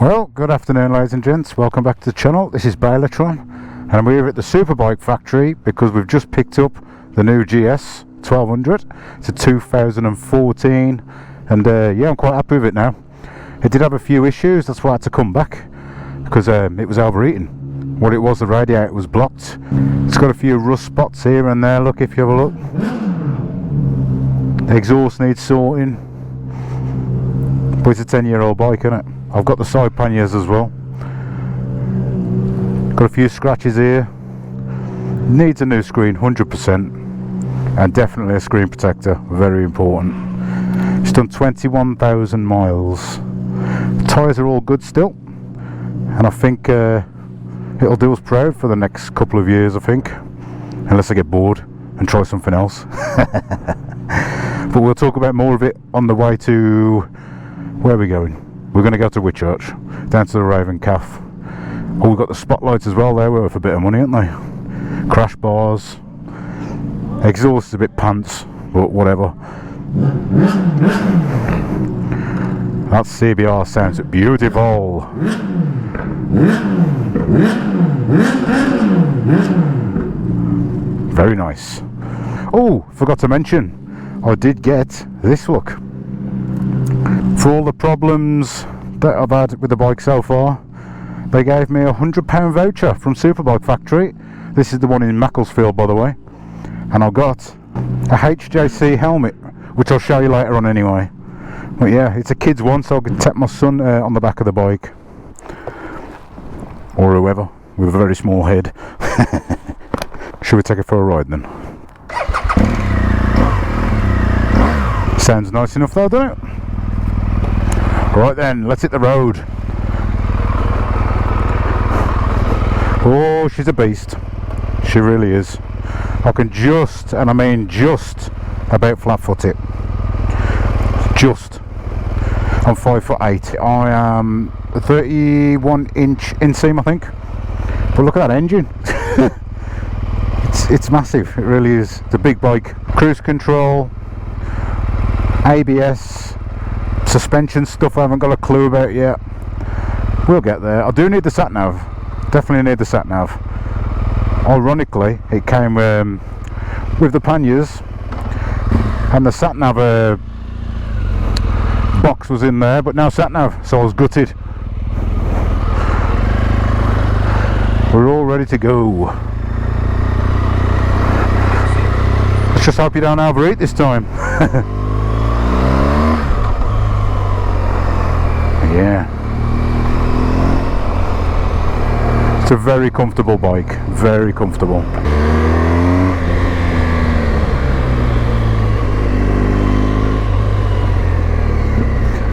Well, good afternoon ladies and gents, welcome back to the channel. This is Bailotron and I'm here at the Superbike factory because we've just picked up the new GS 1200. It's a 2014 and yeah, I'm quite happy with it now. It did have a few issues, that's why I had to come back because it was overheating. What it was, the radiator was blocked. It's got a few rust spots here and there, look if you have a look. The exhaust needs sorting, but it's a 10-year-old bike, isn't it? I've got the side panniers as well. Got a few scratches here. Needs a new screen, 100%. And definitely a screen protector, very important. It's done 21,000 miles. The tyres are all good still. And I think it'll do us proud for the next couple of years, I think. Unless I get bored and try something else. But we'll talk about more of it on the way to... Where are we going? We're going to go to Whitchurch, down to the Raven Calf. Oh, we've got the spotlights as well, they're worth a bit of money, aren't they? Crash bars. Exhaust is a bit pants, but whatever. That CBR sounds beautiful. Very nice. Oh, forgot to mention, I did get this look. For all the problems that I've had with the bike so far, they gave me a £100 voucher from Superbike Factory. This is the one in Macclesfield, by the way. And I got a HJC helmet, which I'll show you later on anyway. But yeah, it's a kid's one, so I can tap my son on the back of the bike. Or whoever, with a very small head. Should we take it for a ride then? Sounds nice enough though, doesn't it? Right then, let's hit the road. Oh, she's a beast. She really is. I can just, and I mean just, about flat foot it. Just. I'm 5'8". I am 31-inch inseam, I think. But look at that engine. it's massive. It really is. It's a big bike. Cruise control, ABS. Suspension stuff I haven't got a clue about yet. We'll get there. I do need the sat-nav. Definitely need the sat-nav. Ironically, it came with the panniers and the sat-nav box was in there, but no sat-nav, so I was gutted. We're all ready to go. Let's just hope you don't overheat this time. Yeah, it's a very comfortable bike, very comfortable.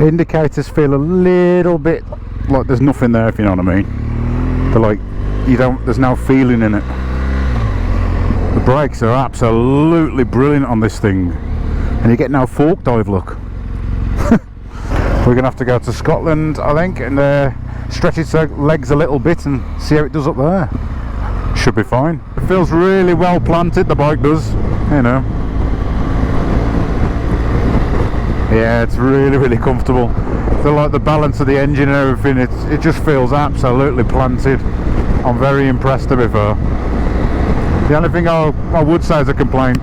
Indicators feel a little bit like there's nothing there, if you know what I mean. They're like, there's no feeling in it. The brakes are absolutely brilliant on this thing, and you get no fork dive look. We're going to have to go to Scotland, I think, and stretch its legs a little bit and see how it does up there. Should be fine. It feels really well planted, the bike does, you know. Yeah, it's really, really comfortable. I feel like the balance of the engine and everything, it just feels absolutely planted. I'm very impressed, to be fair. The only thing I would say as a complaint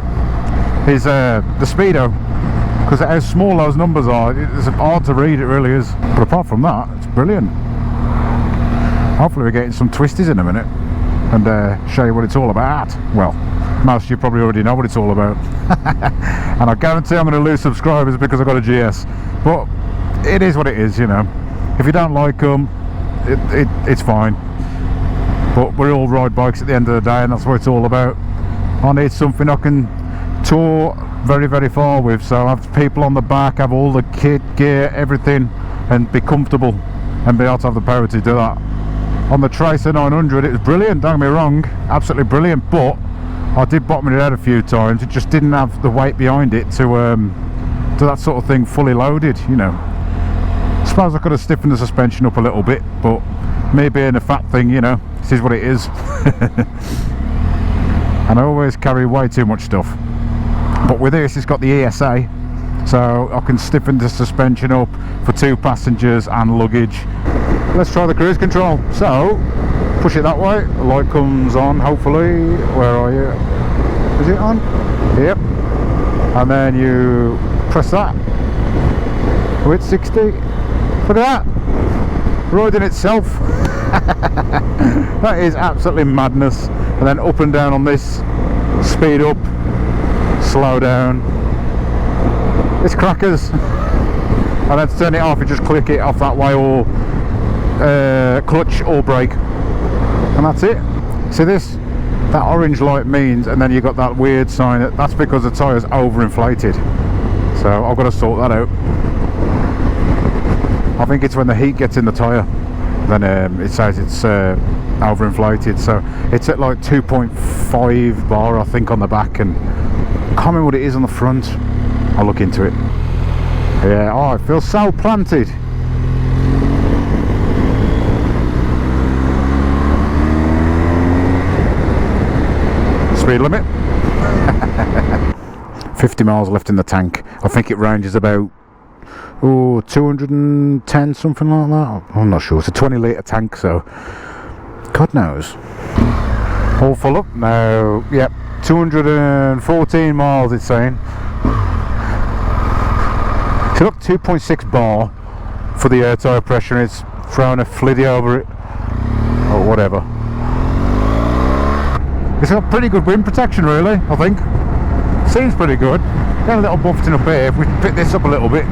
is the speedo. Because how small those numbers are, it's hard to read, it really is. But apart from that, it's brilliant. Hopefully we're getting some twisties in a minute and show you what it's all about. Well, most of you probably already know what it's all about. And I guarantee I'm going to lose subscribers because I've got a GS. But it is what it is, you know. If you don't like them, it's fine. But we all ride bikes at the end of the day, and that's what it's all about. I need something I can tour very, very far with, so I have people on the back, have all the kit, gear, everything, and be comfortable and be able to have the power to do that. On the Tracer 900 it was brilliant, don't get me wrong, absolutely brilliant, but I did bottom it out a few times. It just didn't have the weight behind it to that sort of thing fully loaded, you know. I suppose I could have stiffened the suspension up a little bit, but me being a fat thing, you know, this is what it is. And I always carry way too much stuff. But with this, it's got the ESA, so I can stiffen the suspension up for 2 passengers and luggage. Let's try the cruise control. So push it that way, the light comes on hopefully. Where are you? Is it on? Yep. And then you press that. Oh, it's 60. Look at that, riding itself. That is absolutely madness. And then up and down on this, speed up, slow down. It's crackers. And then to turn it off, you just click it off that way, or clutch or brake, and that's it. See this? That orange light means, and then you got that weird sign. That's because the tyre's overinflated. So I've got to sort that out. I think it's when the heat gets in the tyre, then it says it's overinflated. So it's at like 2.5 bar I think on the back, and I can't remember what it is on the front. I'll look into it. Yeah, oh, it feels so planted. Speed limit. 50 miles left in the tank. I think it ranges about 210, something like that. I'm not sure. It's a 20 litre tank, so God knows. All full up now. Yep, 214 miles it's saying. So look, 2.6 bar for the air tyre pressure. It's throwing a fliddy over it or whatever. It's got pretty good wind protection really, I think. Seems pretty good. Got a little buffeting up here. If we pick this up a little bit,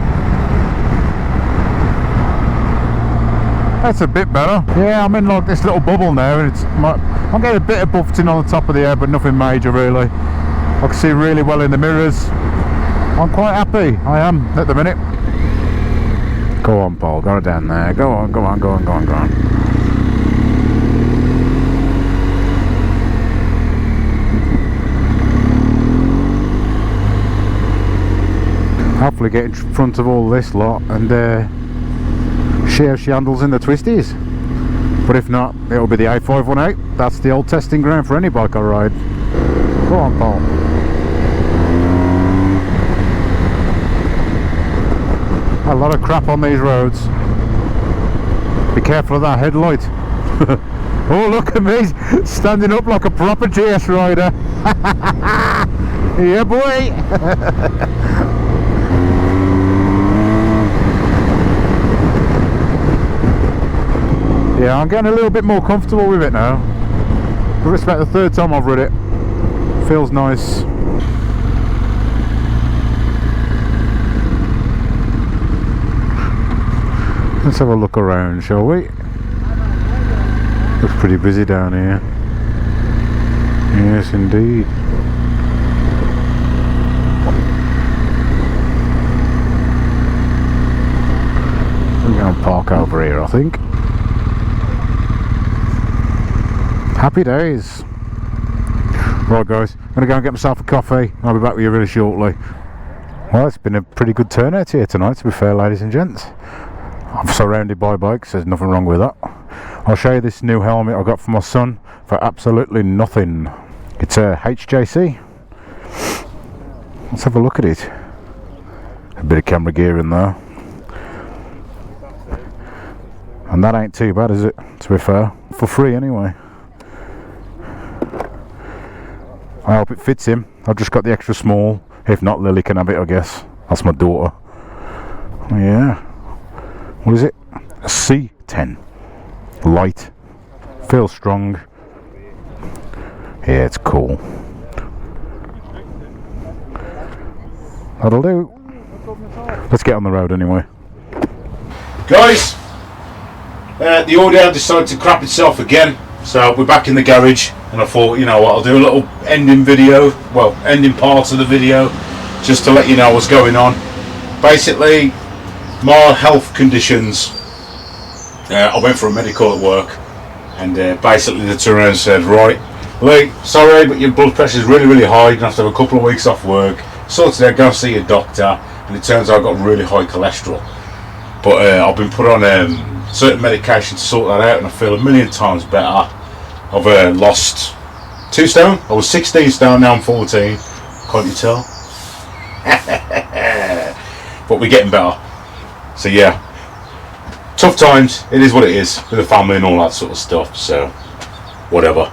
that's a bit better. Yeah, I'm in like this little bubble now, and I'm getting a bit of buffeting on the top of the air, but nothing major really. I can see really well in the mirrors. I'm quite happy, I am, at the minute. Go on, Paul, go down there. Go on, go on, go on, go on, go on. Hopefully get in front of all this lot and see how she handles in the twisties. But if not, it'll be the A518. That's the old testing ground for any bike I ride. Go on, Paul. A lot of crap on these roads. Be careful of that headlight. Oh, look at me, standing up like a proper GS rider. Yeah, boy. Yeah, I'm getting a little bit more comfortable with it now. It's about the 3rd time I've rid it. Feels nice. Let's have a look around, shall we? Looks pretty busy down here. Yes, indeed. We're going to park over here, I think. Happy days. Right guys, I'm going to go and get myself a coffee. I'll be back with you really shortly. Well, it's been a pretty good turnout here tonight, to be fair, ladies and gents. I'm surrounded by bikes, there's nothing wrong with that. I'll show you this new helmet I got for my son for absolutely nothing. It's a HJC. Let's have a look at it. A bit of camera gear in there. And that ain't too bad, is it, to be fair? For free anyway. I hope it fits him. I've just got the extra small. If not, Lily can have it, I guess. That's my daughter. Yeah. What is it? A C10. Light. Feels strong. Yeah, it's cool. That'll do. Let's get on the road anyway. Guys, the audio decided to crap itself again. So we're back in the garage, and I thought, you know what, I'll do a little ending video, well, ending part of the video, just to let you know what's going on. Basically, my health conditions, I went for a medical at work, and basically they turned around and said, right, Lee, sorry, but your blood pressure is really, really high, you're going to have to have a couple of weeks off work, sorted out, go and see your doctor, and it turns out I've got really high cholesterol. But I've been put on certain medication to sort that out, and I feel a million times better. I've lost 2 stone. I was 16 stone, now I'm 14. Can't you tell? but we're getting better. So yeah, tough times, it is what it is, with the family and all that sort of stuff, so whatever.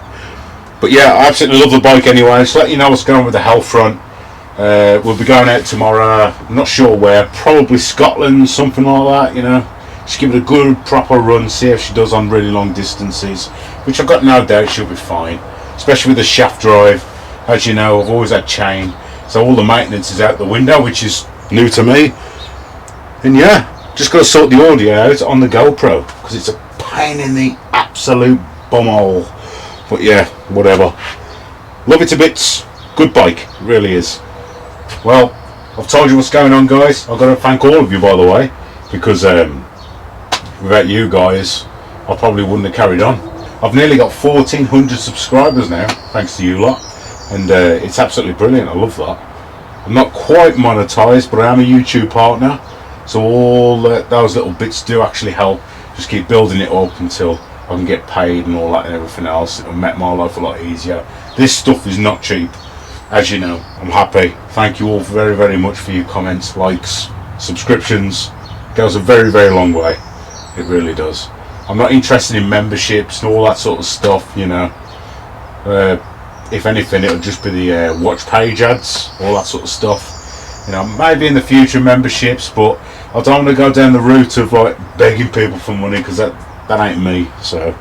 But yeah, I absolutely love the bike anyway. Just let you know what's going on with the health front. We'll be going out tomorrow, I'm not sure where, probably Scotland, something like that, you know. Just give it a good proper run, see how she does on really long distances, which I've got no doubt she'll be fine, especially with the shaft drive. As you know, I've always had chain, so all the maintenance is out the window, which is new to me. And yeah, just got to sort the audio out on the GoPro, because it's a pain in the absolute bumhole. But yeah, whatever. Love it to bits, good bike, it really is. Well, I've told you what's going on, guys. I've got to thank all of you, by the way, because without you guys, I probably wouldn't have carried on. I've nearly got 1,400 subscribers now, thanks to you lot, and it's absolutely brilliant. I love that. I'm not quite monetized, but I am a YouTube partner, so all those little bits do actually help. Just keep building it up until I can get paid and all that and everything else. It'll make my life a lot easier. This stuff is not cheap, as you know. I'm happy. Thank you all very, very much for your comments, likes, subscriptions. It goes a very, very long way. It really does. I'm not interested in memberships and all that sort of stuff, you know. If anything, it'll just be the watch page ads, all that sort of stuff. You know, maybe in the future memberships, but I don't want to go down the route of like begging people for money, because that ain't me. So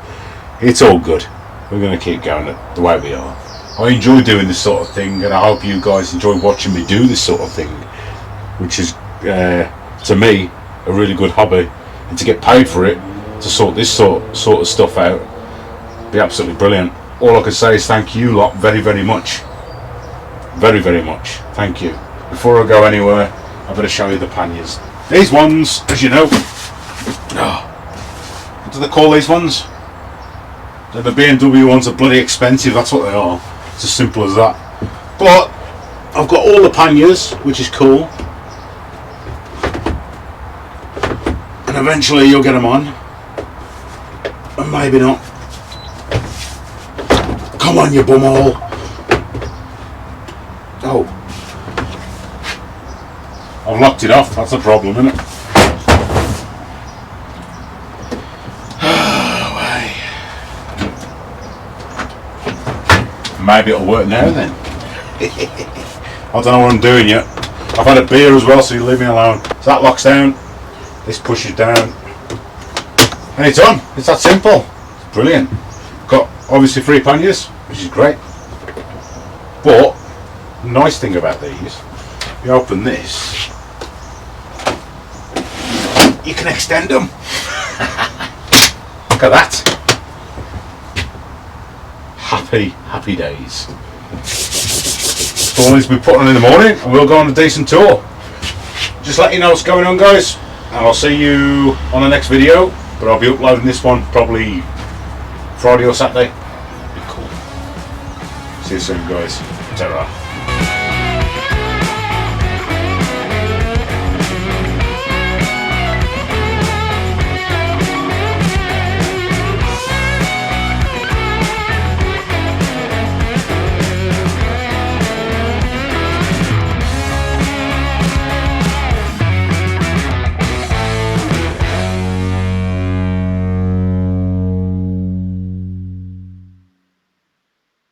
it's all good. We're going to keep going the way we are. I enjoy doing this sort of thing, and I hope you guys enjoy watching me do this sort of thing, which is to me a really good hobby. And to get paid for it, to sort this sort of stuff out, be absolutely brilliant. All I can say is thank you lot very, very much. Very, very much. Thank you. Before I go anywhere, I better show you the panniers. These ones, as you know, what do they call these ones? The BMW ones are bloody expensive, that's what they are. It's as simple as that. But I've got all the panniers, which is cool. And eventually you'll get them on. And maybe not. Come on, you bumhole. Oh. I've locked it off, that's a problem, isn't it? Maybe it'll work now then. I don't know what I'm doing yet. I've had a beer as well, so you leave me alone. So that locks down. This pushes down, and it's on. It's that simple. It's brilliant. Got obviously 3 panniers, which is great. But the nice thing about these, you open this, you can extend them. Look at that. Happy days. So all these will be put on in the morning, and we'll go on a decent tour. Just let you know what's going on, guys. And I'll see you on the next video, but I'll be uploading this one probably Friday or Saturday. Be cool. See you soon, guys. Ta-ra.